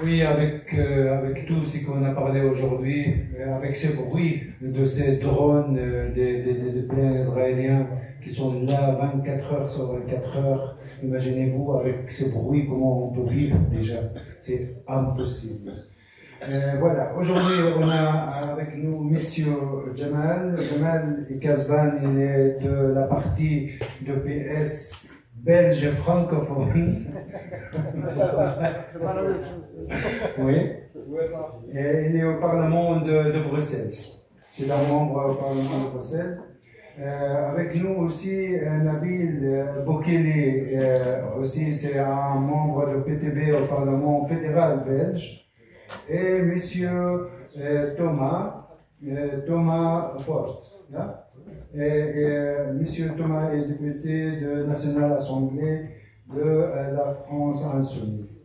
Oui, avec tout ce qu'on a parlé aujourd'hui, avec ce bruit de ces drones des plans israéliens qui sont là 24 heures sur 24 heures, imaginez-vous avec ce bruit comment on peut vivre déjà, c'est impossible. Voilà, aujourd'hui on a avec nous Monsieur Jamal. Jamal Kasban, il est de la partie de PS belge francophone. C'est pas la même chose. Oui. Et il est au Parlement de Bruxelles. C'est un membre au Parlement de Bruxelles. Avec nous aussi Nabil Boukeli, aussi c'est un membre de PTB au Parlement fédéral belge. Et Monsieur Thomas Porte. Là. Et Monsieur Thomas est député de National Assemblée de la France Insoumise.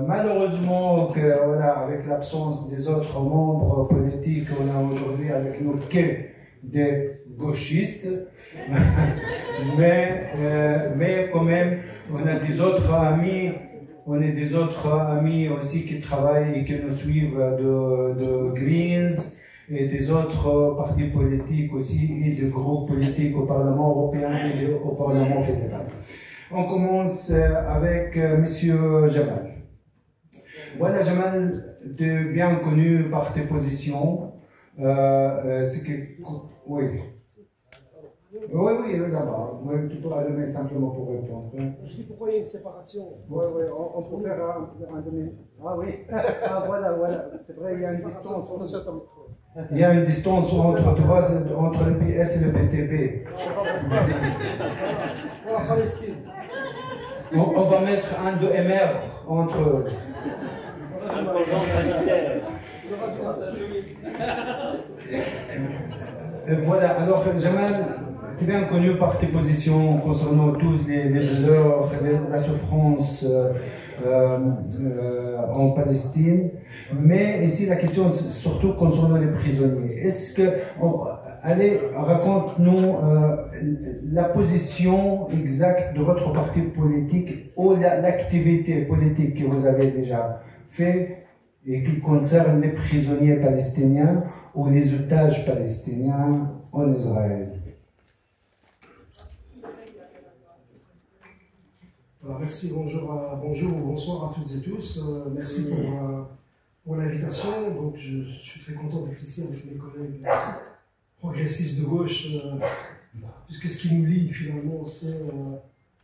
Malheureusement, voilà, avec l'absence des autres membres politiques, on a aujourd'hui avec nous que des gauchistes, mais quand même, on a des autres amis. On a des autres amis aussi qui travaillent et qui nous suivent de Greens et des autres partis politiques aussi et de groupes politiques au Parlement européen et au Parlement fédéral. On commence avec Monsieur Jamal. Voilà, Jamal, tu es bien connu par tes positions. C'est que, oui. Oui, là-bas. Tu peux allumer simplement pour répondre. Je dis pourquoi il y a une séparation. Oui, on peut faire un demi. Ah oui, voilà. C'est vrai, il y a une distance. Il y a une distance entre le PS et le PTB. En Palestine. On va mettre un de MR entre eux. Voilà, alors Jamal, tu es bien connu par tes positions concernant tous les douleurs, la souffrance en Palestine, mais ici la question surtout concernant les prisonniers. Est-ce que, allez, raconte-nous la position exacte de votre parti politique ou l'activité politique que vous avez déjà fait et qui concerne les prisonniers palestiniens ou les otages palestiniens en Israël. Alors, merci, bonjour, bonsoir à toutes et tous. Merci pour l'invitation. Donc, je suis très content d'être ici avec mes collègues progressistes de gauche, puisque ce qui nous lie finalement, c'est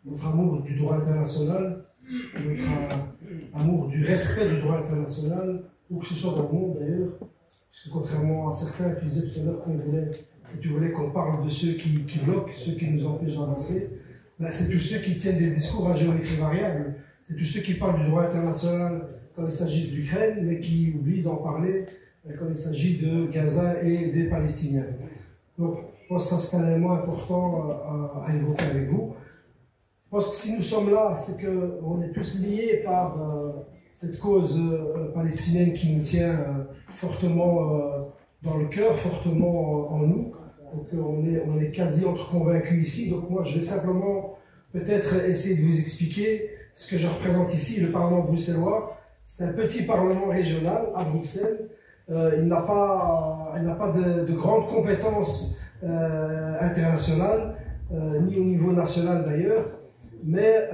notre amour du droit international, notre amour du respect du droit international, où que ce soit dans le monde d'ailleurs, puisque contrairement à certains qui disaient tout à l'heure que tu voulais qu'on parle de ceux qui bloquent, ceux qui nous empêchent d'avancer, ben, c'est tous ceux qui tiennent des discours à géométrie variable, c'est tous ceux qui parlent du droit international quand il s'agit de l'Ukraine, mais qui oublient d'en parler quand il s'agit de Gaza et des Palestiniens. Donc, je pense que ça c'est un élément important à évoquer avec vous. Je pense que si nous sommes là, c'est qu'on est tous liés par cette cause palestinienne qui nous tient fortement dans le cœur, fortement en nous. Donc on est quasi entre convaincus ici. Donc moi je vais simplement peut-être essayer de vous expliquer ce que je représente ici, le Parlement bruxellois. C'est un petit Parlement régional à Bruxelles. Il n'a pas de grandes compétences internationales, ni au niveau national d'ailleurs. Mais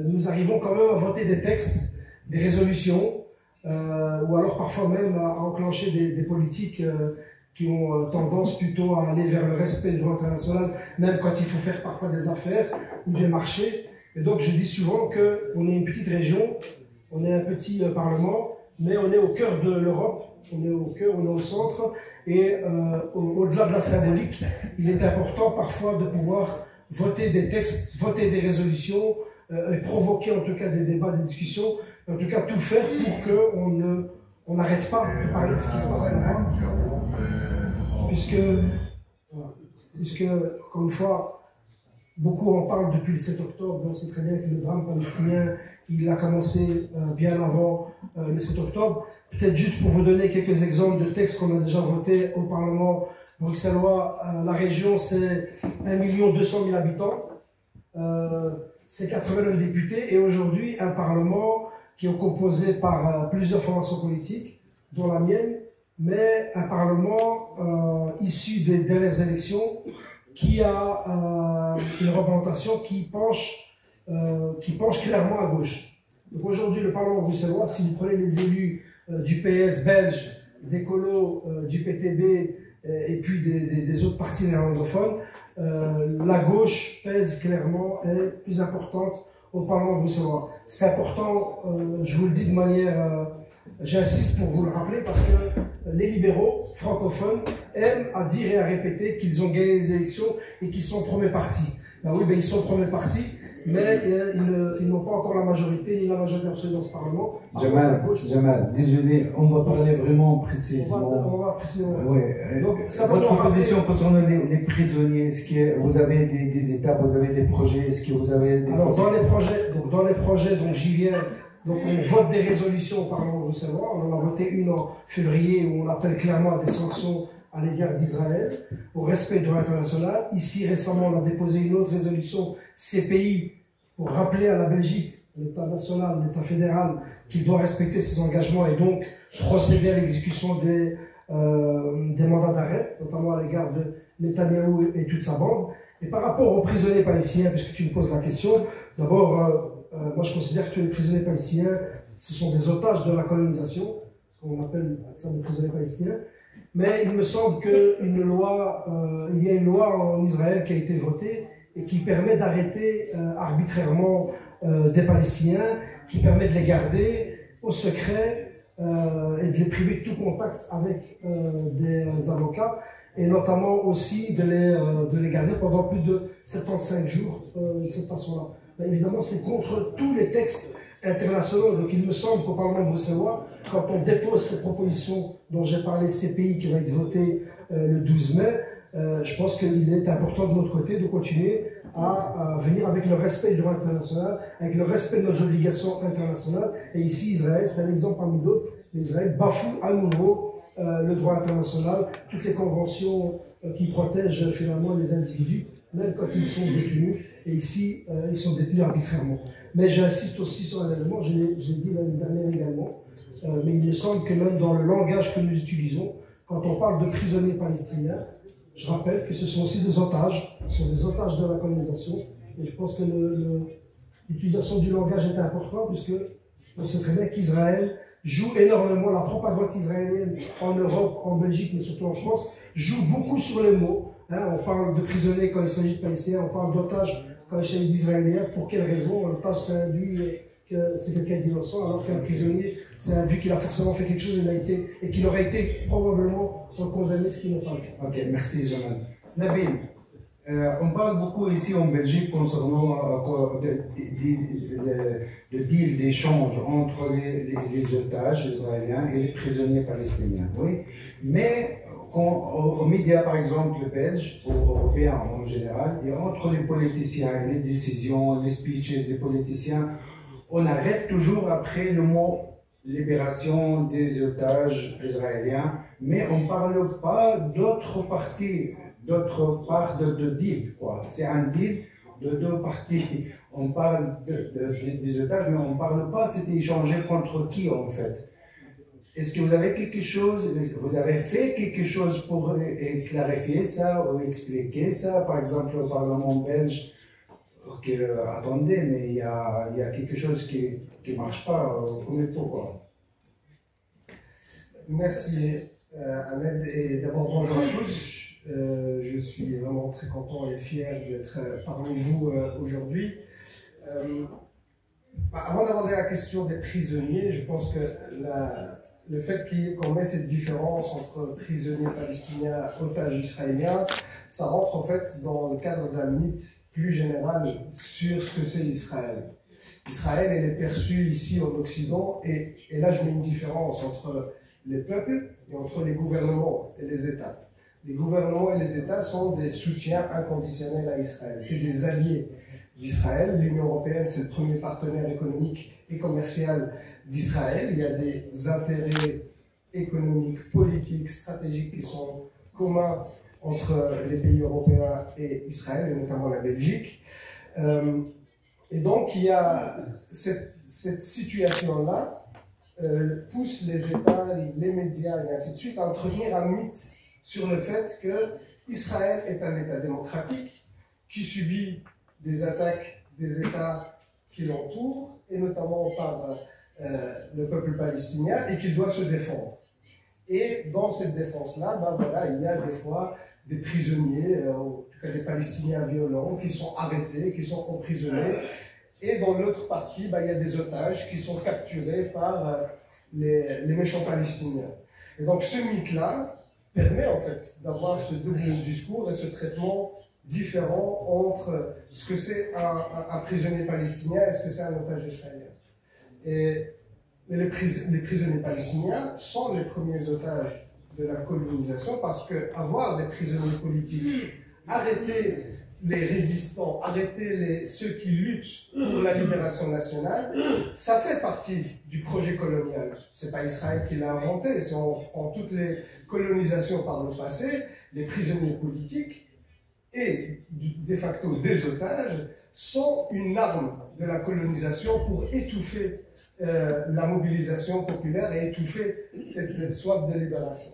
nous arrivons quand même à voter des textes, des résolutions, ou alors parfois même à enclencher des politiques qui ont tendance plutôt à aller vers le respect du droit international, même quand il faut faire parfois des affaires ou des marchés. Et donc je dis souvent qu'on est une petite région, on est un petit parlement, mais on est au cœur de l'Europe, on est au cœur, on est au centre, et au-delà de la symbolique, il est important parfois de pouvoir voter des textes, voter des résolutions, et provoquer en tout cas des débats, des discussions, en tout cas tout faire pour qu'on n'arrête pas de parler de ce qui se passe là. Puisque, encore une fois, beaucoup en parlent depuis le 7 octobre, on sait très bien que le drame palestinien, il a commencé bien avant le 7 octobre. Peut-être juste pour vous donner quelques exemples de textes qu'on a déjà votés au Parlement bruxellois, la région c'est 1 200 000 habitants, c'est 89 députés, et aujourd'hui un Parlement qui est composé par plusieurs formations politiques, dont la mienne, mais un Parlement issu des dernières élections qui a une représentation qui penche clairement à gauche. Donc aujourd'hui, le Parlement bruxellois, si vous prenez les élus du PS belge, des colos, du PTB et puis des autres partis néerlandophones, la gauche pèse clairement, elle est plus importante au Parlement bruxellois. C'est important, je vous le dis de manière, j'insiste pour vous le rappeler, parce que les libéraux francophones aiment à dire et à répéter qu'ils ont gagné les élections et qu'ils sont premier parti. Ben oui, ben ils sont premier parti, mais ils n'ont pas encore la majorité, ni la majorité absolue dans ce Parlement. Jamal, désolé, on va parler vraiment précisément. On va précisément. Ouais. Donc, ça votre position concernant les prisonniers, est-ce que vous avez des étapes, vous avez des projets, est-ce que vous avez des Alors, dans les projets, donc j'y viens. Donc on vote des résolutions au Parlement bruxellois. On en a voté une en février où on appelle clairement à des sanctions à l'égard d'Israël, au respect du droit international. Ici, récemment, on a déposé une autre résolution CPI pour rappeler à la Belgique, l'État national, l'État fédéral, qu'il doit respecter ses engagements et donc procéder à l'exécution des mandats d'arrêt, notamment à l'égard de Netanyahou et toute sa bande. Et par rapport aux prisonniers palestiniens, puisque tu me poses la question, d'abord, moi je considère que les prisonniers palestiniens, ce sont des otages de la colonisation, ce qu'on appelle ça des prisonniers palestiniens. Mais il me semble qu'il y a une loi en Israël qui a été votée et qui permet d'arrêter arbitrairement des Palestiniens, qui permet de les garder au secret et de les priver de tout contact avec des avocats, et notamment aussi de les garder pendant plus de 75 jours de cette façon-là. Ben, évidemment, c'est contre tous les textes internationaux. Donc il me semble qu'au Parlement bruxellois, quand on dépose cette proposition dont j'ai parlé, CPI, qui va être votée le 12 mai, je pense qu'il est important de notre côté de continuer à venir avec le respect du droit international, avec le respect de nos obligations internationales. Et ici, Israël, c'est un exemple parmi d'autres, Israël bafoue à nouveau le droit international, toutes les conventions qui protègent finalement les individus, même quand ils sont détenus. Et ici, ils sont détenus arbitrairement. Mais j'insiste aussi sur un élément, je l'ai dit l'année dernière également, mais il me semble que même dans le langage que nous utilisons, quand on parle de prisonniers palestiniens, je rappelle que ce sont aussi des otages, ce sont des otages de la colonisation. Et je pense que l'utilisation du langage est importante, puisque on sait très bien qu'Israël joue énormément, la propagande israélienne en Europe, en Belgique, mais surtout en France, joue beaucoup sur les mots. Hein, on parle de prisonniers quand il s'agit de Palestiniens, on parle d'otages quand il s'agit d'Israéliens. Pour quelle raison? Un otage, c'est induit que c'est quelqu'un d'innocent, alors qu'un prisonnier, c'est induit qu'il a forcément fait quelque chose et qu'il aurait été probablement condamné, ce qui n'est pas le cas. Ok, merci Jamal. Nabil, on parle beaucoup ici en Belgique concernant le deal d'échange entre les otages israéliens et les prisonniers palestiniens. Oui, mais aux médias, par exemple, belges ou européens en général, et entre les politiciens, les décisions, les speeches des politiciens, on arrête toujours après le mot libération des otages israéliens, mais on ne parle pas d'autres parties, d'autres parts de deal. C'est un deal de deux parties. On parle des otages, mais on ne parle pas, c'était échangé contre qui en fait. Est-ce que vous avez quelque chose, vous avez fait quelque chose pour clarifier ça ou expliquer ça? Par exemple, au Parlement belge, attendez, mais il y a quelque chose qui ne marche pas comme il faut, quoi. Merci Ahmed, et d'abord bonjour à tous. Je suis vraiment très content et fier d'être parmi vous aujourd'hui. Avant d'aborder la question des prisonniers, je pense que le fait qu'on met cette différence entre prisonniers palestiniens, otages israéliens, ça rentre en fait dans le cadre d'un mythe plus général sur ce que c'est Israël. Israël, elle est perçue ici en Occident, et là je mets une différence entre les peuples et entre les gouvernements et les États. Les gouvernements et les États sont des soutiens inconditionnels à Israël. C'est des alliés d'Israël. L'Union européenne, c'est le premier partenaire économique et commercial d'Israël. Il y a des intérêts économiques, politiques, stratégiques qui sont communs entre les pays européens et Israël, et notamment la Belgique. Et donc, il y a cette cette situation-là pousse les États, les médias et ainsi de suite à entretenir un mythe sur le fait que Israël est un État démocratique qui subit des attaques des États qui l'entourent, et notamment par le peuple palestinien, et qu'il doit se défendre. Et dans cette défense-là, ben voilà, il y a des fois des prisonniers, en tout cas des Palestiniens violents, qui sont arrêtés, qui sont emprisonnés. Et dans l'autre partie, ben, il y a des otages qui sont capturés par les méchants Palestiniens. Et donc ce mythe-là permet en fait d'avoir ce double discours et ce traitement différent entre ce que c'est un prisonnier palestinien et ce que c'est un otage israélien. Et les prisonniers palestiniens sont les premiers otages de la colonisation, parce que avoir des prisonniers politiques, arrêter les résistants, arrêter ceux qui luttent pour la libération nationale, ça fait partie du projet colonial. C'est pas Israël qui l'a inventé. Si on prend toutes les colonisations par le passé, les prisonniers politiques et de facto des otages sont une arme de la colonisation pour étouffer la mobilisation populaire et étouffer cette soif de libération.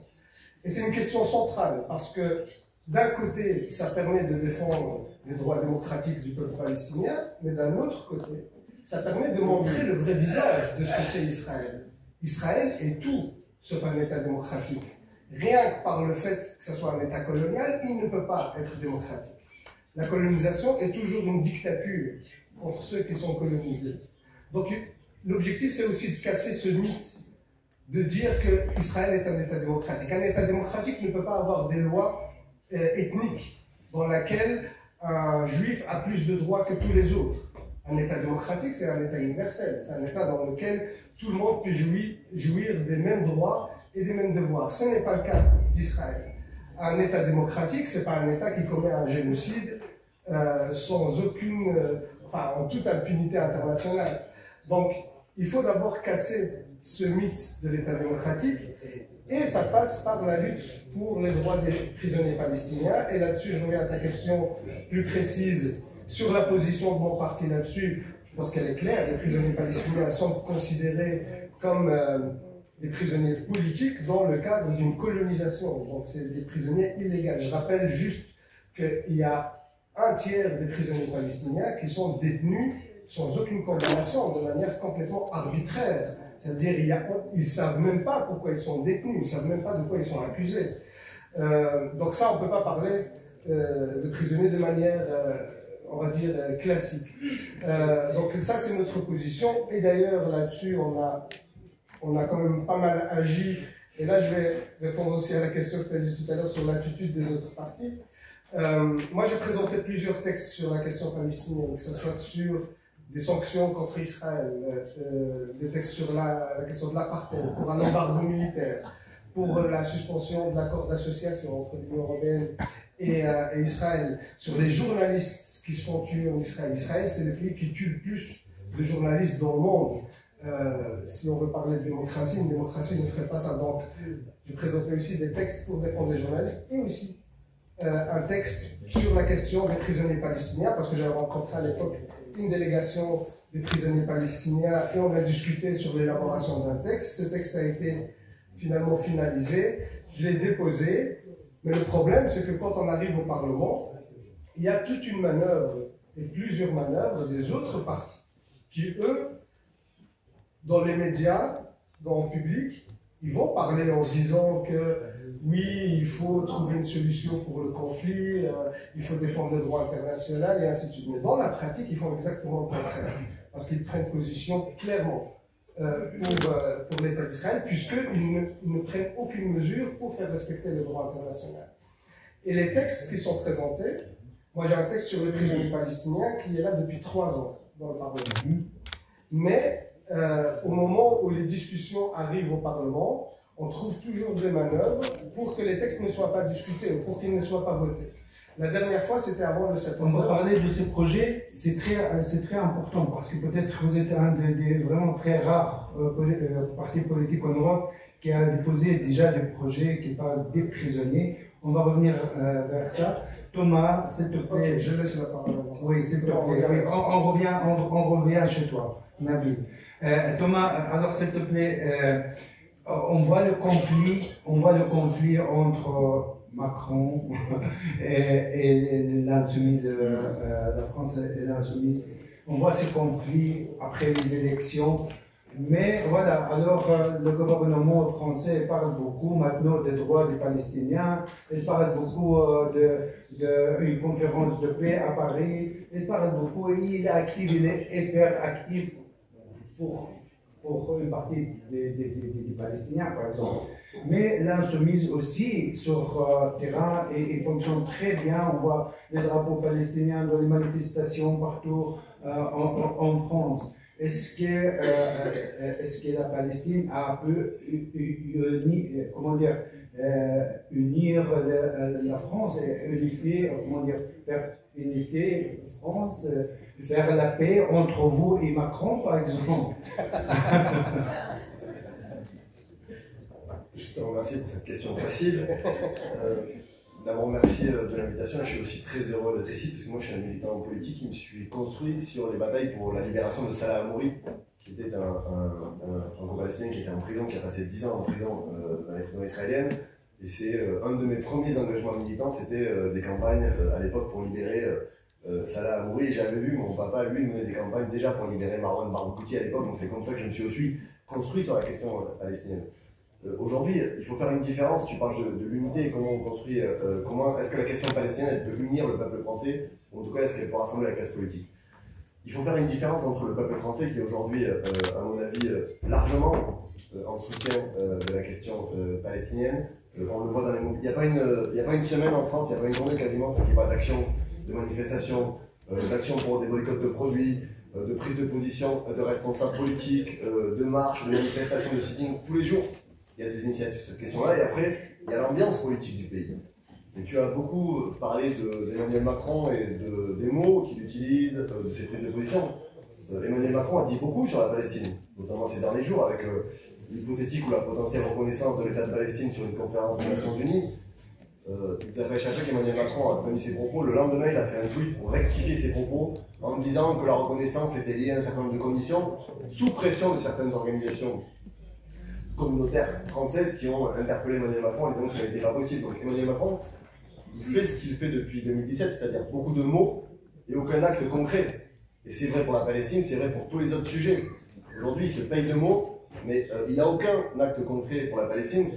Et c'est une question centrale, parce que d'un côté, ça permet de défendre les droits démocratiques du peuple palestinien, mais d'un autre côté, ça permet de montrer le vrai visage de ce que c'est Israël. Israël est tout sauf un État démocratique. Rien que par le fait que ce soit un État colonial, il ne peut pas être démocratique. La colonisation est toujours une dictature contre ceux qui sont colonisés. Donc l'objectif, c'est aussi de casser ce mythe, de dire qu'Israël est un État démocratique. Un État démocratique ne peut pas avoir des lois ethniques dans lesquelles un juif a plus de droits que tous les autres. Un État démocratique, c'est un État universel. C'est un État dans lequel tout le monde peut jouir des mêmes droits et des mêmes devoirs. Ce n'est pas le cas d'Israël. Un État démocratique, ce n'est pas un État qui commet un génocide sans aucune, en toute impunité internationale. Donc, il faut d'abord casser ce mythe de l'État démocratique, et ça passe par la lutte pour les droits des prisonniers palestiniens. Et là-dessus, je reviens à ta question plus précise sur la position de mon parti là-dessus. Je pense qu'elle est claire. Les prisonniers palestiniens sont considérés comme des prisonniers politiques dans le cadre d'une colonisation. Donc, c'est des prisonniers illégaux. Je rappelle juste qu'il y a un tiers des prisonniers palestiniens qui sont détenus sans aucune condamnation, de manière complètement arbitraire. C'est-à-dire ils ne savent même pas pourquoi ils sont détenus, ils ne savent même pas de quoi ils sont accusés. Donc ça, on ne peut pas parler de prisonniers de manière, on va dire, classique. Donc ça, c'est notre position. Et d'ailleurs, là-dessus, on a quand même pas mal agi. Et là, je vais répondre aussi à la question que tu as dit tout à l'heure sur l'attitude des autres partis. Moi, j'ai présenté plusieurs textes sur la question palestinienne, que ce soit sur des sanctions contre Israël, des textes sur la question de l'apartheid, pour un embargo militaire, pour la suspension de l'accord d'association entre l'Union européenne et Israël, sur les journalistes qui se font tuer en Israël. Israël, c'est le pays qui tue le plus de journalistes dans le monde. Si on veut parler de démocratie, une démocratie ne ferait pas ça. Donc, je présentais aussi des textes pour défendre les journalistes, et aussi un texte sur la question des prisonniers palestiniens, parce que j'avais rencontré à l'époque une délégation des prisonniers palestiniens et on a discuté sur l'élaboration d'un texte. Ce texte a été finalement finalisé, je l'ai déposé, mais le problème, c'est que quand on arrive au Parlement, il y a toute une manœuvre et plusieurs manœuvres des autres partis qui, eux, dans les médias, dans le public, ils vont parler en disant que oui, il faut trouver une solution pour le conflit, il faut défendre le droit international et ainsi de suite. Mais dans la pratique, ils font exactement le contraire, parce qu'ils prennent position clairement pour l'État d'Israël, puisqu'ils ne prennent aucune mesure pour faire respecter le droit international. Et les textes qui sont présentés, moi j'ai un texte sur les prisonniers palestiniens qui est là depuis 3 ans dans le Parlement. Mais au moment où les discussions arrivent au Parlement, on trouve toujours des manœuvres pour que les textes ne soient pas discutés, ou pour qu'ils ne soient pas votés. La dernière fois, c'était avant le 7 octobre. On va parler de ces projets, c'est très important, parce que peut-être vous êtes un des vraiment très rares partis politiques en Europe qui a déposé déjà des projets qui parlent des prisonniers. On va revenir vers ça. Thomas, s'il te plaît. Ok, je laisse la parole. Oui, s'il te plaît. Oui, on revient chez toi, Nabil. Thomas, alors s'il te plaît, on voit le conflit entre Macron et l'insoumise, la France et l'insoumise. On voit ce conflit après les élections. Mais voilà, alors le gouvernement français parle beaucoup maintenant des droits des Palestiniens, il parle beaucoup d'une conférence de paix à Paris, il parle beaucoup, il est actif, il est hyper actif pour une partie des Palestiniens par exemple. Mais l'insoumise aussi sur terrain et il fonctionne très bien, on voit les drapeaux palestiniens dans les manifestations partout en France. Est-ce que la Palestine a pu unir la France et unifier, faire unité France, faire la paix entre vous et Macron, par exemple? Je te remercie pour cette question facile. D'abord, merci de l'invitation. Je suis aussi très heureux d'être ici, parce que moi, je suis un militant politique qui me suis construit sur les batailles pour la libération de Salah Hamouri, qui était un franco-palestinien qui était en prison, qui a passé 10 ans en prison dans les prisons israéliennes. Et c'est un de mes premiers engagements militants, c'était des campagnes à l'époque pour libérer Salah Hamouri. Et j'avais vu mon papa, lui, mener des campagnes déjà pour libérer Marwan Barghouti à l'époque, donc c'est comme ça que je me suis aussi construit sur la question palestinienne. Aujourd'hui, il faut faire une différence. Tu parles de l'unité, comment on construit, comment est-ce que la question palestinienne elle peut unir le peuple français, ou en tout cas est-ce qu'elle peut rassembler la classe politique. Il faut faire une différence entre le peuple français qui est aujourd'hui, à mon avis, largement en soutien de la question palestinienne. On le voit dans les mots. Il n'y a pas une semaine en France, il n'y a pas une journée quasiment sans qu'il n'y ait pas d'action, de manifestation, d'action pour des boycotts de produits, de prise de position de responsables politiques, de marches, de manifestations, de sitting, tous les jours. Il y a des initiatives sur cette question-là, et après, il y a l'ambiance politique du pays. Et tu as beaucoup parlé d'Emmanuel Macron et des mots qu'il utilise, de ses prises de position. Emmanuel Macron a dit beaucoup sur la Palestine, notamment ces derniers jours, avec l'hypothétique ou la potentielle reconnaissance de l'État de Palestine sur une conférence des Nations Unies. Il nous a fait échapper qu'Emmanuel Macron a tenu ses propos. Le lendemain, il a fait un tweet pour rectifier ses propos en disant que la reconnaissance était liée à un certain nombre de conditions, sous pression de certaines organisations communautaires françaises qui ont interpellé Emmanuel Macron en disant que ça n'était pas possible. Donc Emmanuel Macron, il fait ce qu'il fait depuis 2017, c'est-à-dire beaucoup de mots et aucun acte concret. Et c'est vrai pour la Palestine, c'est vrai pour tous les autres sujets. Aujourd'hui, il se paye de mots, mais il n'a aucun acte concret pour la Palestine.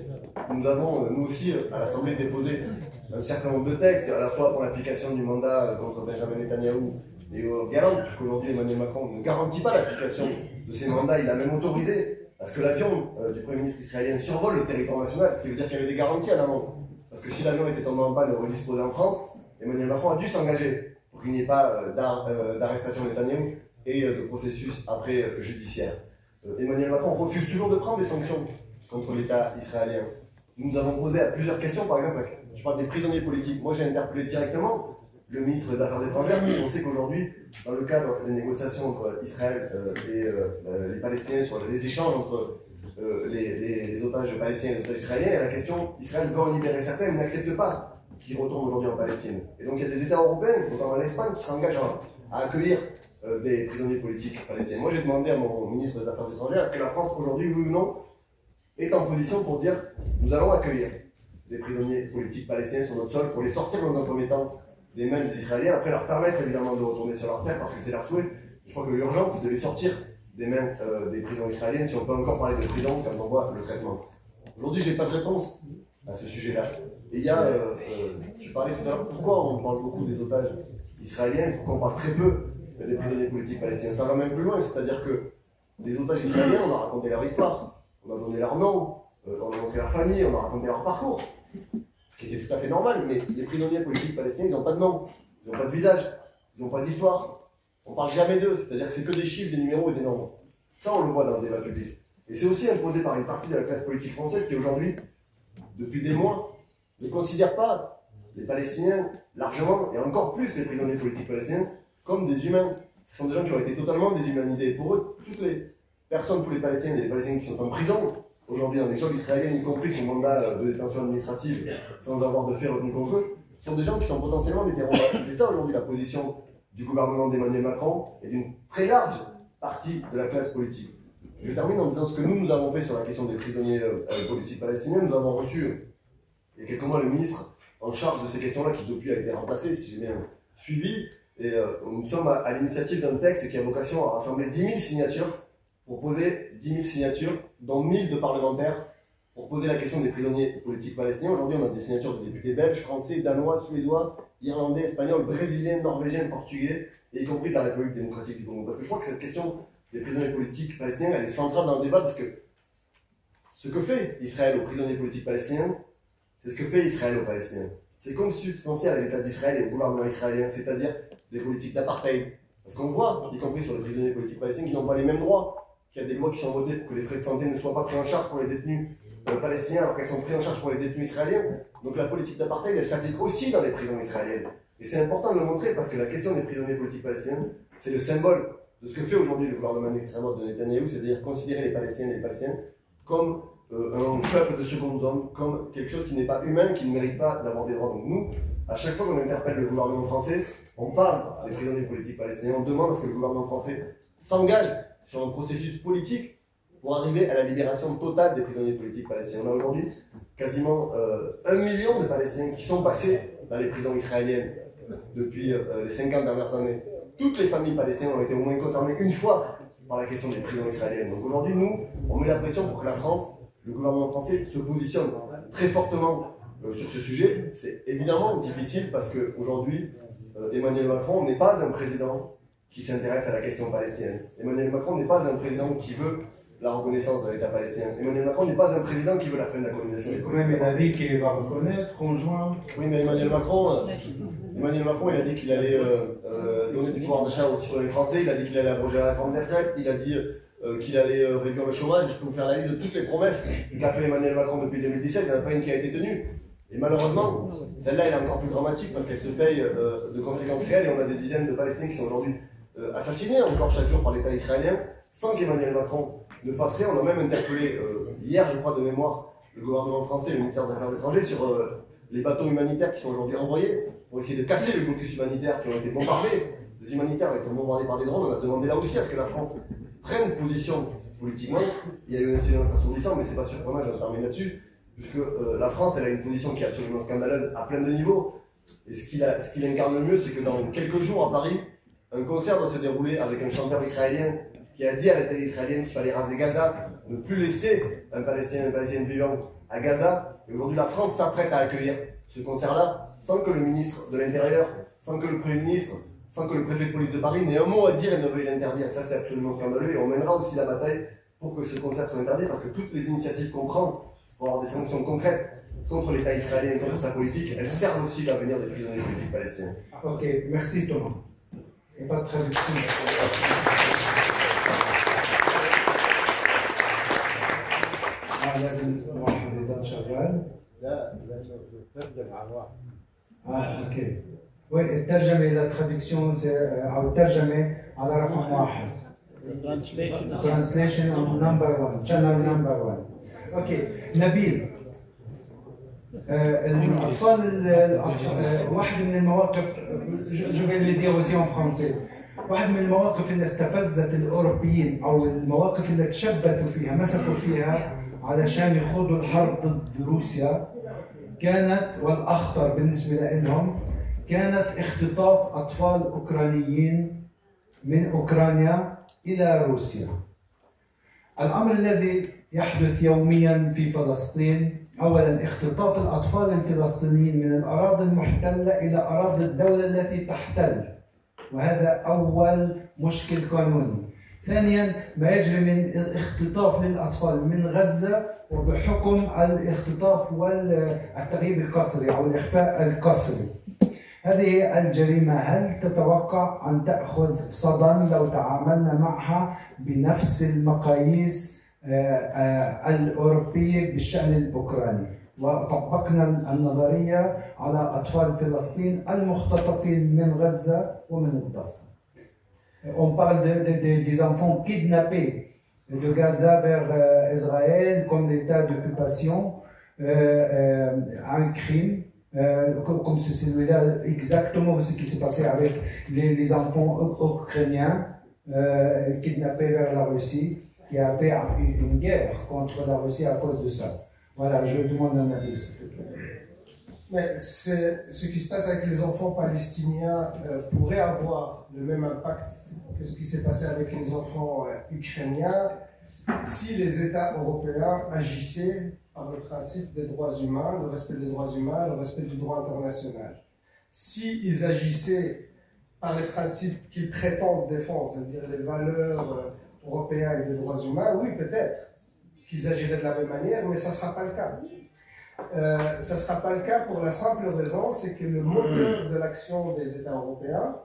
Nous avons, nous aussi, à l'Assemblée, déposé un certain nombre de textes, à la fois pour l'application du mandat contre Benjamin Netanyahou et Galant, puisqu'aujourd'hui Emmanuel Macron ne garantit pas l'application de ces mandats. Il a même autorisé à ce que l'avion du Premier ministre israélien survole le territoire national, ce qui veut dire qu'il y avait des garanties en amont. Parce que si l'avion était tombé en panne et redisposé en France, Emmanuel Macron a dû s'engager pour qu'il n'y ait pas d'arrestation de Netanyahou et de processus après judiciaire. Emmanuel Macron refuse toujours de prendre des sanctions contre l'État israélien. Nous avons posé à plusieurs questions, par exemple, tu parles des prisonniers politiques. Moi, j'ai interpellé directement le ministre des Affaires étrangères, parce qu'on sait qu'aujourd'hui, dans le cadre des négociations entre Israël et les Palestiniens sur les échanges entre les otages palestiniens et les otages israéliens, il y a la question, Israël veut en libérer certains, mais n'accepte pas qu'ils retournent aujourd'hui en Palestine. Et donc il y a des États européens, notamment l'Espagne, qui s'engagent à accueillir des prisonniers politiques palestiniens. Moi j'ai demandé à mon ministre des Affaires étrangères, est-ce que la France aujourd'hui, oui ou non, est en position pour dire, nous allons accueillir des prisonniers politiques palestiniens sur notre sol, pour les sortir dans un premier temps des mains des Israéliens, après leur permettre évidemment de retourner sur leur terre, parce que c'est leur souhait. Je crois que l'urgence, c'est de les sortir des mains des prisons israéliennes, si on peut encore parler de prison quand on voit le traitement. Aujourd'hui, j'ai pas de réponse à ce sujet-là. Et il y a, tu parlais tout à l'heure, pourquoi on parle beaucoup des otages israéliens, pourquoi on parle très peu des prisonniers politiques palestiniens. Ça va même plus loin, c'est-à-dire que les otages israéliens, on a raconté leur histoire, on a donné leur nom, on a montré leur famille, on a raconté leur parcours, ce qui était tout à fait normal, mais les prisonniers politiques palestiniens, ils n'ont pas de nom, ils n'ont pas de visage, ils n'ont pas d'histoire. On parle jamais d'eux, c'est-à-dire que c'est que des chiffres, des numéros et des nombres. Ça, on le voit dans le débat public. Et c'est aussi imposé par une partie de la classe politique française qui, aujourd'hui, depuis des mois, ne considère pas les Palestiniens largement, et encore plus les prisonniers politiques palestiniens, comme des humains. Ce sont des gens qui ont été totalement déshumanisés. Pour eux, toutes les personnes, tous les Palestiniens et les Palestiniens qui sont en prison, aujourd'hui dans les geôles israéliennes, y compris sur mandat de détention administrative, sans avoir de faits retenus contre eux, sont des gens qui sont potentiellement des terroristes. C'est ça aujourd'hui la position du gouvernement d'Emmanuel Macron et d'une très large partie de la classe politique. Je termine en disant ce que nous avons fait sur la question des prisonniers politiques palestiniens. Nous avons reçu il y a quelques mois le ministre en charge de ces questions-là, qui depuis a été remplacé, si j'ai bien suivi. Et nous sommes à l'initiative d'un texte qui a vocation à rassembler 10 000 signatures, pour poser 10 000 signatures, dont 1000 de parlementaires, pour poser la question des prisonniers politiques palestiniens. Aujourd'hui, on a des signatures de députés belges, français, danois, suédois, irlandais, espagnols, brésiliens, norvégiens, portugais, et y compris de la République démocratique du Congo. Parce que je crois que cette question des prisonniers politiques palestiniens, elle est centrale dans le débat, parce que ce que fait Israël aux prisonniers politiques palestiniens, c'est ce que fait Israël aux Palestiniens. C'est consubstantiel à l'État d'Israël et au gouvernement israélien, c'est-à-dire des politiques d'apartheid. Parce qu'on voit, y compris sur les prisonniers politiques palestiniens, qui n'ont pas les mêmes droits, qu'il y a des lois qui sont votées pour que les frais de santé ne soient pas pris en charge pour les détenus palestiniens, alors qu'elles sont prises en charge pour les détenus israéliens. Donc la politique d'apartheid, elle s'applique aussi dans les prisons israéliennes. Et c'est important de le montrer, parce que la question des prisonniers politiques palestiniens, c'est le symbole de ce que fait aujourd'hui le gouvernement d'extrême droite de Netanyahou, c'est-à-dire considérer les Palestiniens et les Palestiniens comme un peuple de seconde zone, comme quelque chose qui n'est pas humain, qui ne mérite pas d'avoir des droits. Donc nous, à chaque fois qu'on interpelle le gouvernement français, on parle des prisonniers politiques palestiniens, on demande à ce que le gouvernement français s'engage sur un processus politique pour arriver à la libération totale des prisonniers politiques palestiniens. On a aujourd'hui quasiment 1 million de Palestiniens qui sont passés dans les prisons israéliennes depuis les 50 dernières années. Toutes les familles palestiniennes ont été au moins concernées une fois par la question des prisons israéliennes. Donc aujourd'hui, nous, on met la pression pour que la France, le gouvernement français, se positionne très fortement sur ce sujet. C'est évidemment difficile parce qu'aujourd'hui, Emmanuel Macron n'est pas un président qui s'intéresse à la question palestinienne. Emmanuel Macron n'est pas un président qui veut la reconnaissance de l'État palestinien. Emmanuel Macron n'est pas un président qui veut la fin de la colonisation. Mais il a dit qu'il va reconnaître en juin. Oui, mais Emmanuel Macron, il a dit qu'il allait donner du pouvoir d'achat aux citoyens français, il a dit qu'il allait abroger la réforme des retraites, il a dit qu'il allait réduire le chômage. Je peux vous faire la liste de toutes les promesses qu'a fait Emmanuel Macron depuis 2017, il n'y en a pas une qui a été tenue. Et malheureusement, celle-là, elle est encore plus dramatique parce qu'elle se paye de conséquences réelles, et on a des dizaines de Palestiniens qui sont aujourd'hui assassinés encore chaque jour par l'État israélien, sans qu'Emmanuel Macron ne fasse rien. On a même interpellé hier, je crois de mémoire, le gouvernement français et le ministère des Affaires étrangères sur les bateaux humanitaires qui sont aujourd'hui envoyés pour essayer de casser les blocus humanitaires qui ont été bombardés. Les humanitaires ont été bombardés par des drones. On a demandé là aussi à ce que la France prenne position politiquement. Il y a eu un silence assourdissant, mais c'est pas surprenant, je vais terminer là-dessus, puisque la France, elle a une position qui est absolument scandaleuse à plein de niveaux. Et ce qu'il incarne le mieux, c'est que dans quelques jours à Paris, un concert doit se dérouler avec un chanteur israélien qui a dit à la télé israélienne qu'il fallait raser Gaza, ne plus laisser un Palestinien et une Palestinienne vivante à Gaza. Et aujourd'hui, la France s'apprête à accueillir ce concert-là, sans que le ministre de l'Intérieur, sans que le Premier ministre, sans que le préfet de police de Paris n'ait un mot à dire et ne veuille l'interdire. Ça, c'est absolument scandaleux, et on mènera aussi la bataille pour que ce concert soit interdit, parce que toutes les initiatives qu'on prend pour avoir des sanctions concrètes contre l'État israélien et contre sa politique, elles servent aussi l'avenir des prisonniers politiques palestiniens. Ok, merci Thomas. Il n'y a pas de traduction. لازم واحد يضل شغال. لا ترجم على واحد. اوكي. وي الترجمه الى traduction او الترجمه على رقم واحد. Translation on number 1, channel number 1. اوكي نبيل. واحد من المواقف جو vais le dire aussi en français. واحد من المواقف اللي استفزت الاوروبيين او المواقف اللي تشبثوا فيها مسكوا فيها علشان يخوضوا الحرب ضد روسيا كانت، والاخطر بالنسبه لهم، كانت اختطاف اطفال اوكرانيين من اوكرانيا الى روسيا. الامر الذي يحدث يوميا في فلسطين، اولا اختطاف الاطفال الفلسطينيين من الاراضي المحتله الى اراضي الدوله التي تحتل، وهذا اول مشكل قانوني. ثانيا ما يجري من اختطاف للاطفال من غزه وبحكم الاختطاف والتغييب القسري او الاخفاء القسري. هذه الجريمه هل تتوقع ان تاخذ صدى لو تعاملنا معها بنفس المقاييس الاوروبيه بالشان الاوكراني وطبقنا النظريه على اطفال فلسطين المختطفين من غزه ومن الضفه؟ On parle des enfants kidnappés de Gaza vers Israël comme l'état d'occupation, un crime comme c'est celui-là, exactement ce qui s'est passé avec les enfants ukrainiens kidnappés vers la Russie, qui a fait une guerre contre la Russie à cause de ça. Voilà, je demande un avis, s'il te plaît. Mais ce qui se passe avec les enfants palestiniens pourrait avoir le même impact que ce qui s'est passé avec les enfants ukrainiens si les États européens agissaient par le principe des droits humains, le respect des droits humains, le respect du droit international. S'ils agissaient par les principes qu'ils prétendent défendre, c'est-à-dire les valeurs européennes et des droits humains, oui, peut-être qu'ils agiraient de la même manière, mais ça ne sera pas le cas. Ça ne sera pas le cas pour la simple raison, c'est que le moteur de l'action des États européens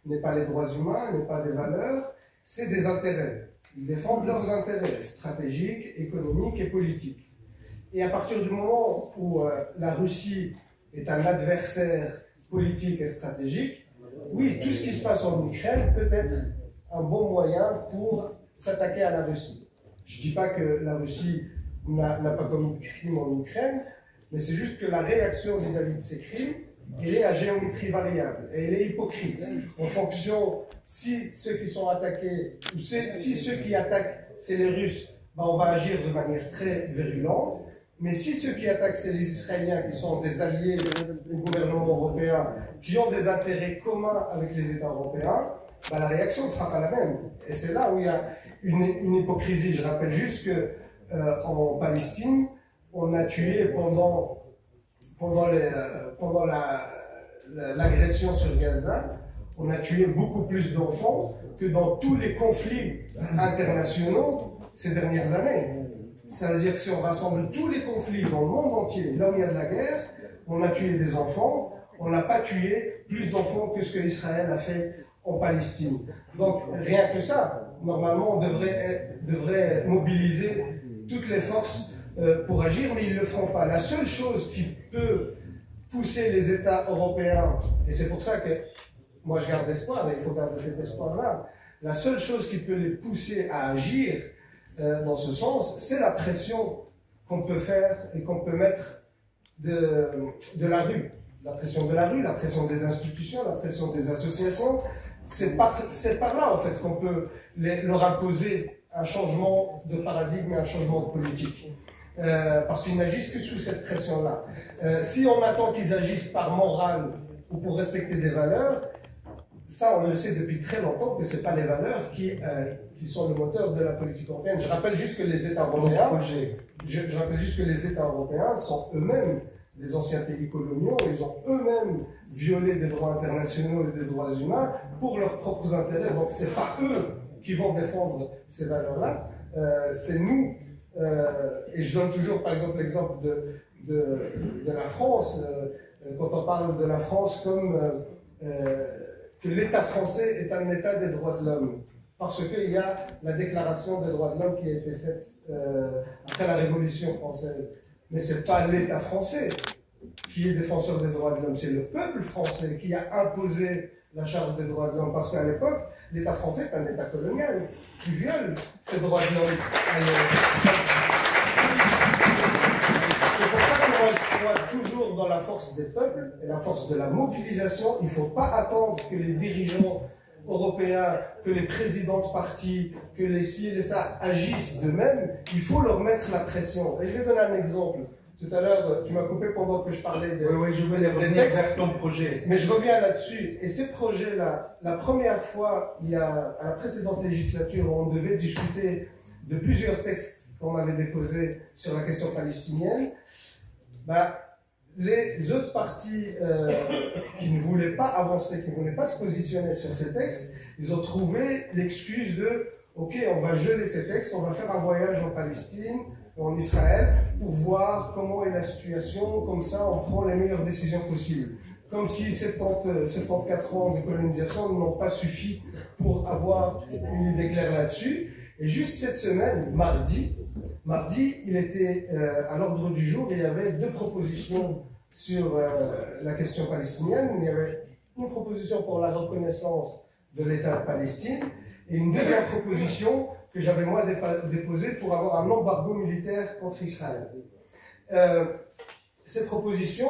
n'est pas les droits humains, n'est pas des valeurs, c'est des intérêts. Ils défendent leurs intérêts stratégiques, économiques et politiques. Et à partir du moment où la Russie est un adversaire politique et stratégique, oui, tout ce qui se passe en Ukraine peut être un bon moyen pour s'attaquer à la Russie. Je ne dis pas que la Russie n'a pas commis de crime en Ukraine, mais c'est juste que la réaction vis-à-vis de ces crimes, elle est à géométrie variable et elle est hypocrite. En fonction, si ceux qui sont attaqués, ou si ceux qui attaquent, c'est les Russes, ben on va agir de manière très virulente. Mais si ceux qui attaquent, c'est les Israéliens, qui sont des alliés du gouvernement européen, qui ont des intérêts communs avec les États européens, ben la réaction ne sera pas la même. Et c'est là où il y a une hypocrisie. Je rappelle juste que en Palestine, on a tué pendant l'agression sur Gaza, on a tué beaucoup plus d'enfants que dans tous les conflits internationaux ces dernières années. Ça veut dire que si on rassemble tous les conflits dans le monde entier, là où il y a de la guerre, on a tué des enfants, on n'a pas tué plus d'enfants que ce que Israël a fait en Palestine. Donc rien que ça, normalement on devrait mobiliser toutes les forces pour agir, mais ils ne le feront pas. La seule chose qui peut pousser les États européens, et c'est pour ça que moi je garde espoir, et il faut garder cet espoir-là, la seule chose qui peut les pousser à agir dans ce sens, c'est la pression qu'on peut faire et qu'on peut mettre de la rue. La pression de la rue, la pression des institutions, la pression des associations. C'est par là, en fait, qu'on peut leur imposer un changement de paradigme et un changement de politique. Parce qu'ils n'agissent que sous cette pression-là. Si on attend qu'ils agissent par morale ou pour respecter des valeurs, ça, on le sait depuis très longtemps que ce n'est pas les valeurs qui sont le moteur de la politique européenne. Je rappelle juste que les États européens, sont eux-mêmes des anciens pays coloniaux, ils ont eux-mêmes violé des droits internationaux et des droits humains pour leurs propres intérêts. Donc, ce n'est pas eux qui vont défendre ces valeurs-là, c'est nous. Et je donne toujours, par exemple, l'exemple de la France, quand on parle de la France comme que l'État français est un État des droits de l'homme, parce qu'il y a la déclaration des droits de l'homme qui a été faite après la Révolution française. Mais ce n'est pas l'État français qui est défenseur des droits de l'homme, c'est le peuple français qui a imposé la Charte des droits de l'homme, parce qu'à l'époque, l'État français est un État colonial qui viole ces droits de l'homme. C'est pour ça que moi je crois toujours dans la force des peuples et la force de la mobilisation. Il ne faut pas attendre que les dirigeants européens, que les présidents de partis, que les ci et les ça agissent d'eux-mêmes. Il faut leur mettre la pression. Et je vais donner un exemple. Tout à l'heure, tu m'as coupé pendant que je parlais des Oui, je voulais revenir vers ton projet. Mais je reviens là-dessus. Et ces projets-là, la première fois, à la précédente législature, on devait discuter de plusieurs textes qu'on avait déposés sur la question palestinienne. Les autres partis qui ne voulaient pas avancer, qui ne voulaient pas se positionner sur ces textes, ils ont trouvé l'excuse de « Ok, on va geler ces textes, on va faire un voyage en Palestine, en Israël, pour voir comment est la situation, comme ça on prend les meilleures décisions possibles. » Comme si 74 ans de colonisation n'ont pas suffi pour avoir une idée claire là-dessus. Et juste cette semaine, mardi, il était à l'ordre du jour, il y avait deux propositions sur la question palestinienne. Il y avait une proposition pour la reconnaissance de l'État de Palestine et une deuxième proposition que j'avais moi déposée pour avoir un embargo militaire contre Israël. Cette proposition,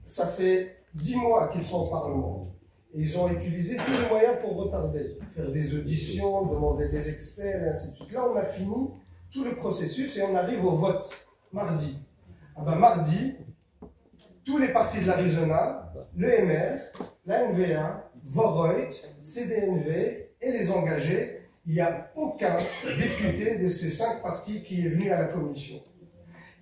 ça fait 10 mois qu'ils sont au Parlement. Et ils ont utilisé tous les moyens pour retarder, faire des auditions, demander des experts, et ainsi de suite. Là, on a fini tout le processus et on arrive au vote, mardi. Ah ben, mardi, tous les partis de l'Arizona, l'EMR, la NVA, Vorreut, CDNV et les engagés, il n'y a aucun député de ces 5 partis qui est venu à la commission.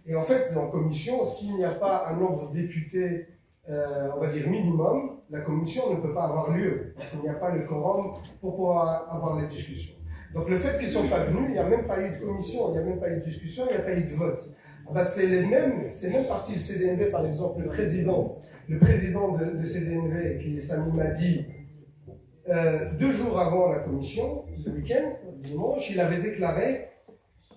Et en fait, en commission, s'il n'y a pas un nombre de députés, on va dire minimum, la commission ne peut pas avoir lieu, parce qu'il n'y a pas le quorum pour pouvoir avoir les discussions. Donc le fait qu'ils ne sont pas venus, il n'y a même pas eu de commission, il n'y a même pas eu de discussion, il n'y a pas eu de vote. Ah ben c'est les mêmes partis, le CDNV par exemple, le président de CDNV, qui est Sami Madi, 2 jours avant la commission, le week-end, le dimanche, il avait déclaré: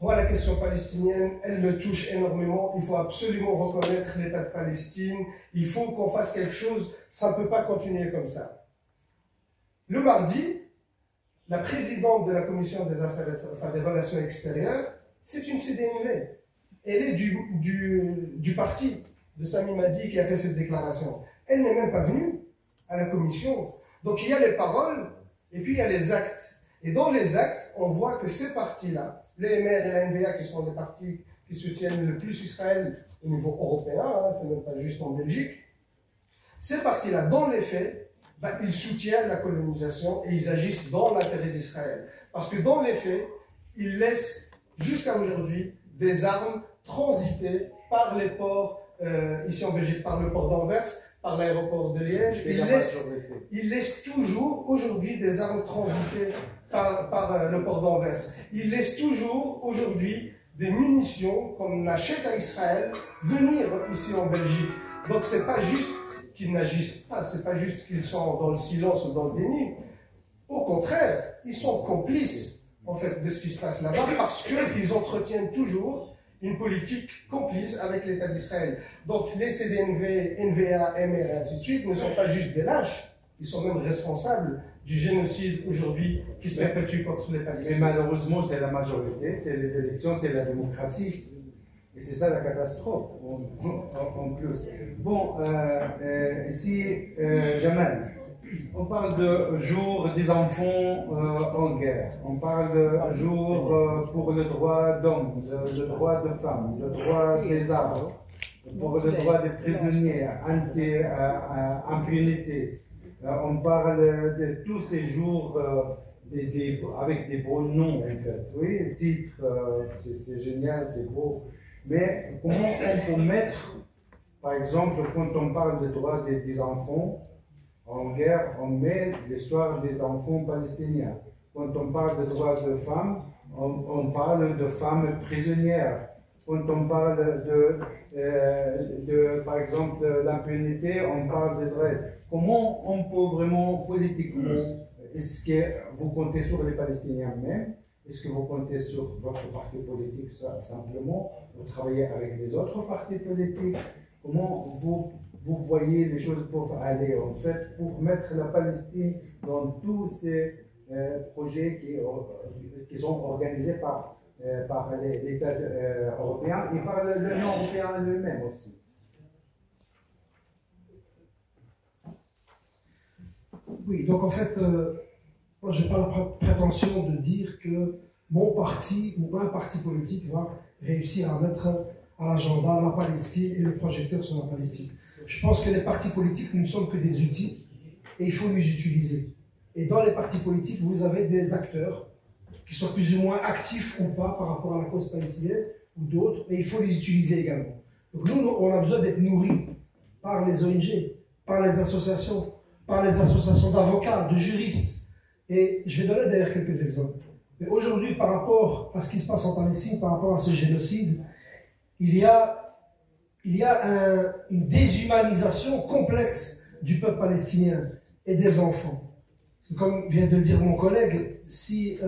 moi, la question palestinienne, elle me touche énormément. Il faut absolument reconnaître l'État de Palestine. Il faut qu'on fasse quelque chose. Ça ne peut pas continuer comme ça. Le mardi, la présidente de la commission des des relations extérieures, c'est une CDNV. Elle est du parti de Sami Madi qui a fait cette déclaration. Elle n'est même pas venue à la commission. Donc il y a les paroles et puis il y a les actes. Et dans les actes, on voit que ces partis-là, l'EMR et la NVA, qui sont les partis qui soutiennent le plus Israël au niveau européen, hein, c'est même pas juste en Belgique, ces partis-là, dans les faits, ils soutiennent la colonisation et ils agissent dans l'intérêt d'Israël. Parce que dans les faits, ils laissent jusqu'à aujourd'hui des armes transiter par les ports, ici en Belgique, par le port d'Anvers, par l'aéroport de Liège. Ils laissent toujours aujourd'hui des armes transiter par le port d'Anvers. Ils laissent toujours aujourd'hui des munitions qu'on achète à Israël venir ici en Belgique. Donc c'est pas juste qu'ils n'agissent pas, c'est pas juste qu'ils sont dans le silence ou dans le déni. Au contraire, ils sont complices en fait de ce qui se passe là-bas parce qu'ils entretiennent toujours une politique complice avec l'État d'Israël. Donc les CDNV, NVA, MR et ainsi de suite ne sont pas juste des lâches, ils sont même responsables du génocide aujourd'hui qui se perpétue contre les Palestiniens. Mais malheureusement, c'est la majorité, c'est les élections, c'est la démocratie. Et c'est ça la catastrophe, en plus. Bon, ici, Jamal, on parle de jour des enfants en guerre, on parle de jour pour le droit d'homme, le droit de femmes, le droit des armes, pour le droit des prisonniers, anti-impunité. On parle de tous ces jours avec des beaux noms, en fait. Oui, le titre, c'est génial, c'est beau. Mais comment on peut mettre, par exemple, quand on parle des droits des enfants en guerre, on met l'histoire des enfants palestiniens. Quand on parle de droits de femmes, on parle de femmes prisonnières. Quand on parle par exemple, l'impunité, on parle d'Israël. Comment on peut vraiment, politiquement, est-ce que vous comptez sur les Palestiniens même? Est-ce que vous comptez sur votre parti politique simplement? Vous travaillez avec les autres partis politiques? Comment vous voyez les choses pour aller, en fait, pour mettre la Palestine dans tous ces projets qui sont organisés par l'État européen et par l'Union européenne elle-même aussi? Oui, donc en fait, moi je n'ai pas la prétention de dire que mon parti ou un parti politique va réussir à mettre à l'agenda la Palestine et le projecteur sur la Palestine. Je pense que les partis politiques, nous ne sommes que des outils et il faut les utiliser. Et dans les partis politiques, vous avez des acteurs qui sont plus ou moins actifs ou pas par rapport à la cause palestinienne ou d'autres, et il faut les utiliser également. Donc nous, on a besoin d'être nourris par les ONG, par les associations d'avocats, de juristes. Et je vais donner d'ailleurs quelques exemples. Mais aujourd'hui, par rapport à ce qui se passe en Palestine, par rapport à ce génocide, il y a une déshumanisation complète du peuple palestinien et des enfants. Parce que comme vient de le dire mon collègue, si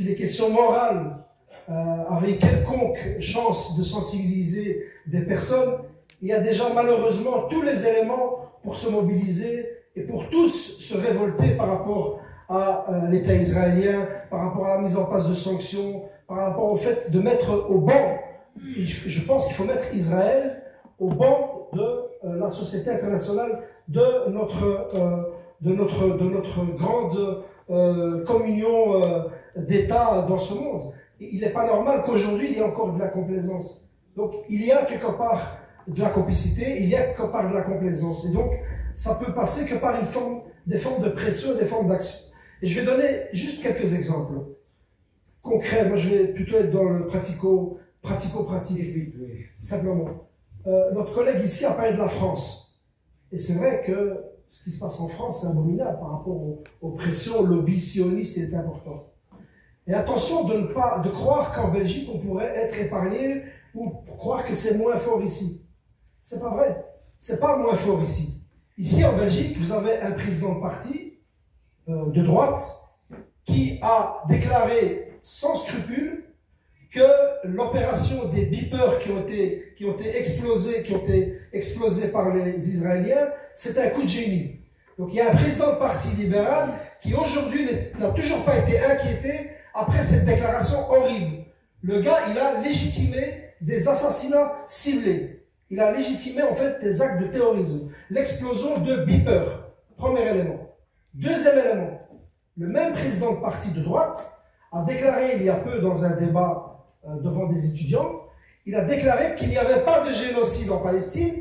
les questions morales avaient quelconque chance de sensibiliser des personnes, il y a déjà malheureusement tous les éléments pour se mobiliser et pour tous se révolter par rapport à l'État israélien, par rapport à la mise en place de sanctions, par rapport au fait de mettre au banc. Je pense qu'il faut mettre Israël au banc de la société internationale, de notre grande communion d'États dans ce monde. Il n'est pas normal qu'aujourd'hui il y ait encore de la complaisance. Donc il y a quelque part de la complicité, il y a quelque part de la complaisance. Et donc ça peut passer que par des formes de pression, des formes d'action. Et je vais donner juste quelques exemples concrets. Moi je vais plutôt être dans le pratico-pratique, simplement. Notre collègue ici a parlé de la France. Et c'est vrai que ce qui se passe en France, c'est abominable par rapport aux pressions, au lobby sioniste, c'est important. Et attention de croire qu'en Belgique, on pourrait être épargné ou croire que c'est moins fort ici. C'est pas vrai. C'est pas moins fort ici. Ici, en Belgique, vous avez un président de parti de droite qui a déclaré sans scrupule que l'opération des beepers qui ont été explosés par les Israéliens, c'était un coup de génie. Donc il y a un président de parti libéral qui aujourd'hui n'a toujours pas été inquiété après cette déclaration horrible. Le gars, il a légitimé des assassinats ciblés. Il a légitimé en fait des actes de terrorisme. L'explosion de beepers, premier élément. Deuxième élément, le même président de parti de droite a déclaré il y a peu dans un débat devant des étudiants, il a déclaré qu'il n'y avait pas de génocide en Palestine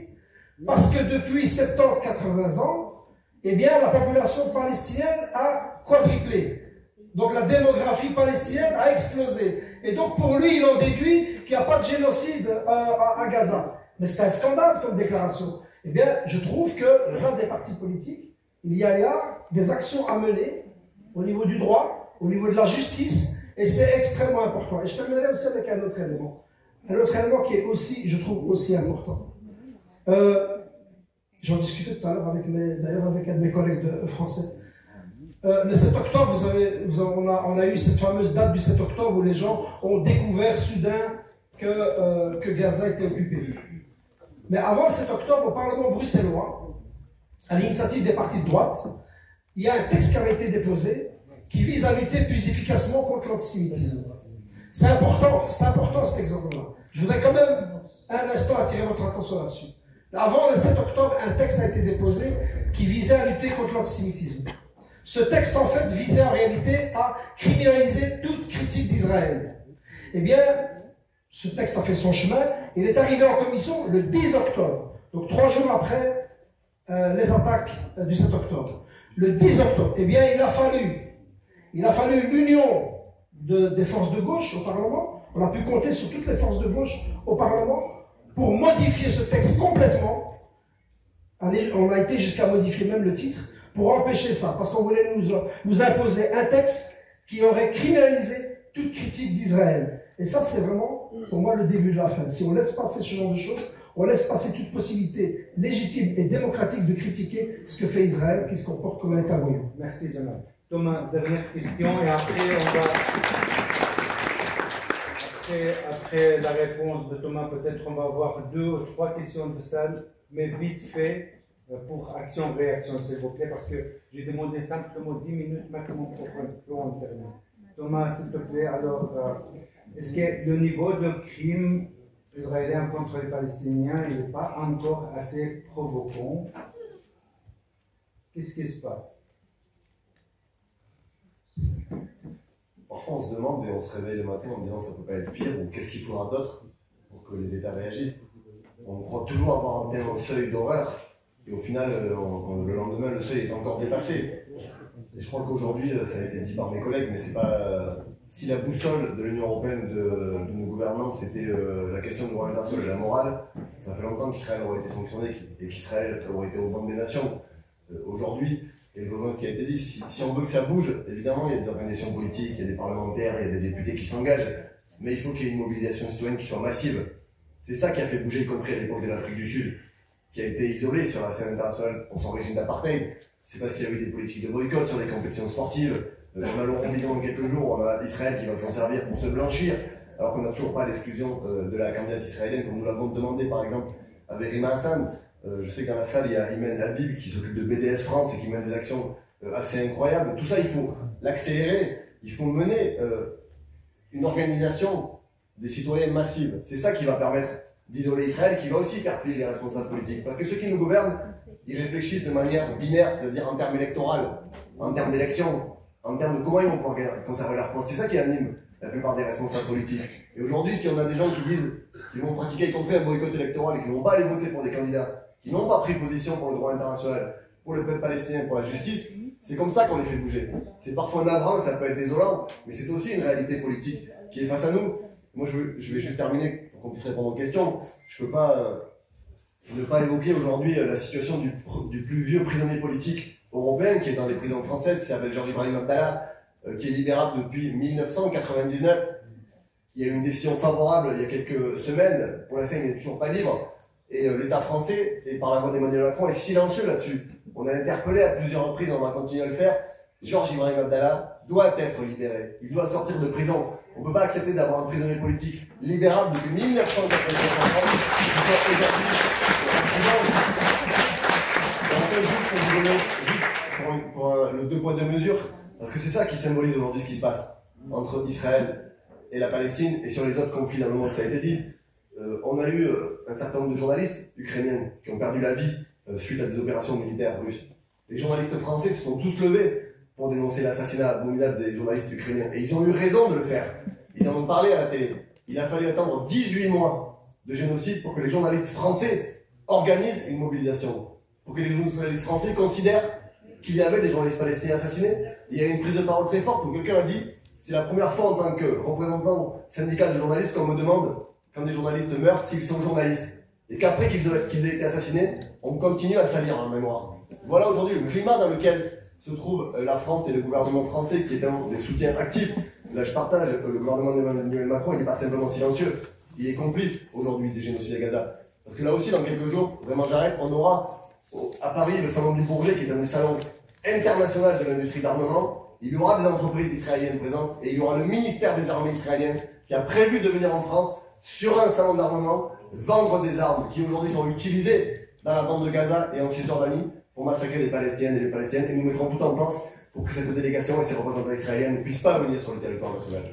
parce que depuis 70-80 ans, eh bien, la population palestinienne a quadruplé. Donc la démographie palestinienne a explosé. Et donc pour lui, il en déduit qu'il n'y a pas de génocide à Gaza. Mais c'est un scandale comme déclaration. Eh bien, je trouve que dans des partis politiques, il y a des actions à mener au niveau du droit, au niveau de la justice, et c'est extrêmement important. Et je terminerai aussi avec un autre élément. Un autre élément qui est aussi, je trouve, aussi important. J'en discutais tout à l'heure d'ailleurs avec un de mes collègues français. Le 7 octobre, on a eu cette fameuse date du 7 octobre où les gens ont découvert soudain que Gaza était occupé. Mais avant le 7 octobre, au Parlement bruxellois, à l'initiative des partis de droite, il y a un texte qui avait été déposé qui vise à lutter plus efficacement contre l'antisémitisme. C'est important cet exemple-là. Je voudrais quand même un instant attirer votre attention là-dessus. Avant le 7 octobre, un texte a été déposé qui visait à lutter contre l'antisémitisme. Ce texte, en fait, visait en réalité à criminaliser toute critique d'Israël. Eh bien, ce texte a fait son chemin. Il est arrivé en commission le 10 octobre, donc 3 jours après les attaques du 7 octobre. Le 10 octobre, eh bien, il a fallu l'union des forces de gauche au Parlement. On a pu compter sur toutes les forces de gauche au Parlement pour modifier ce texte complètement. On a été jusqu'à modifier même le titre pour empêcher ça, parce qu'on voulait nous imposer un texte qui aurait criminalisé toute critique d'Israël. Et ça, c'est vraiment, pour moi, le début de la fin. Si on laisse passer ce genre de choses, on laisse passer toute possibilité légitime et démocratique de critiquer ce que fait Israël, qui se comporte comme un État voyou. Merci, Jamal. Thomas, dernière question, et après, après la réponse de Thomas, peut-être on va avoir 2 ou 3 questions de salle, mais vite fait, pour action-réaction, s'il vous plaît, parce que j'ai demandé simplement 10 minutes maximum pour qu'on termine. Thomas, s'il te plaît, alors, est-ce que le niveau de crime israélien contre les Palestiniens n'est pas encore assez provoquant? Qu'est-ce qui se passe? Parfois on se demande et on se réveille le matin en disant ça peut pas être pire, ou qu'est-ce qu'il faudra d'autre pour que les États réagissent. On croit toujours avoir atteint un seuil d'horreur, et au final, le lendemain, le seuil est encore dépassé. Et je crois qu'aujourd'hui, ça a été dit par mes collègues, mais c'est pas... Si la boussole de l'Union européenne, de nos gouvernants, c'était la question de l'orientation et de la morale, ça fait longtemps qu'Israël aurait été sanctionné et qu'Israël aurait été au banc des nations. Aujourd'hui, et je rejoins ce qui a été dit, si on veut que ça bouge, évidemment, il y a des organisations politiques, il y a des parlementaires, il y a des députés qui s'engagent, mais il faut qu'il y ait une mobilisation citoyenne qui soit massive. C'est ça qui a fait bouger, y compris à l'époque de l'Afrique du Sud, qui a été isolée sur la scène internationale pour son régime d'apartheid. C'est parce qu'il y a eu des politiques de boycott sur les compétitions sportives. On a l'Eurovision dans quelques jours, on a Israël qui va s'en servir pour se blanchir, alors qu'on n'a toujours pas l'exclusion de la candidate israélienne, comme nous l'avons demandé par exemple avec Rima Hassan. Je sais que dans la salle, il y a Imen Habib qui s'occupe de BDS France et qui mène des actions assez incroyables. Tout ça, il faut l'accélérer, il faut mener une organisation des citoyens massive. C'est ça qui va permettre d'isoler Israël qui va aussi faire plier les responsables politiques. Parce que ceux qui nous gouvernent, ils réfléchissent de manière binaire, c'est-à-dire en termes électoraux, en termes d'élection, en termes de comment ils vont pouvoir conserver leur poste. C'est ça qui anime la plupart des responsables politiques. Et aujourd'hui, si on a des gens qui disent qu'ils vont pratiquer y compris un boycott électoral et qu'ils ne vont pas aller voter pour des candidats qui n'ont pas pris position pour le droit international, pour le peuple palestinien, pour la justice, c'est comme ça qu'on les fait bouger. C'est parfois navrant, ça peut être désolant, mais c'est aussi une réalité politique qui est face à nous. Moi, je vais juste terminer pour qu'on puisse répondre aux questions. Je ne peux pas ne pas évoquer aujourd'hui la situation du plus vieux prisonnier politique européen qui est dans les prisons françaises, qui s'appelle Georges Ibrahim Abdallah, qui est libérable depuis 1999. Il y a eu une décision favorable il y a quelques semaines. Pour l'instant, il n'est toujours pas libre. Et l'État français, et par la voix d'Emmanuel Macron, est silencieux là-dessus. On a interpellé à plusieurs reprises, on va continuer à le faire. Georges Ibrahim Abdallah doit être libéré. Il doit sortir de prison. On ne peut pas accepter d'avoir un prisonnier politique libérable depuis 1999 en France, qui soit aujourd'hui en prison. Et en fait, juste pour vous donner, pour le 2 poids 2 mesures, parce que c'est ça qui symbolise aujourd'hui ce qui se passe entre Israël et la Palestine, et sur les autres conflits dans le monde, ça a été dit. On a eu un certain nombre de journalistes ukrainiens qui ont perdu la vie suite à des opérations militaires russes. Les journalistes français se sont tous levés pour dénoncer l'assassinat abominable des journalistes ukrainiens. Et ils ont eu raison de le faire. Ils en ont parlé à la télé. Il a fallu attendre 18 mois de génocide pour que les journalistes français organisent une mobilisation. Pour que les journalistes français considèrent qu'il y avait des journalistes palestiniens assassinés. Il y a eu une prise de parole très forte où quelqu'un a dit « C'est la première fois en tant que représentant syndical de journalistes qu'on me demande, quand des journalistes meurent, s'ils sont journalistes. Et qu'après qu'ils aient été assassinés, on continue à salir en mémoire. » Voilà aujourd'hui le climat dans lequel se trouve la France et le gouvernement français, qui est un des soutiens actifs. Là, je partage, le gouvernement d'Emmanuel Macron, il n'est pas simplement silencieux, il est complice aujourd'hui des génocides à Gaza. Parce que là aussi, dans quelques jours, vraiment j'arrête, on aura à Paris le salon du Bourget, qui est un des salons internationaux de l'industrie d'armement. Il y aura des entreprises israéliennes présentes, et il y aura le ministère des armées israéliennes, qui a prévu de venir en France, sur un salon d'armement, vendre des armes qui aujourd'hui sont utilisées dans la bande de Gaza et en Cisjordanie, pour massacrer les Palestiniennes et les Palestiniennes, et nous mettrons tout en place pour que cette délégation et ses représentants israéliens ne puissent pas venir sur le territoire national.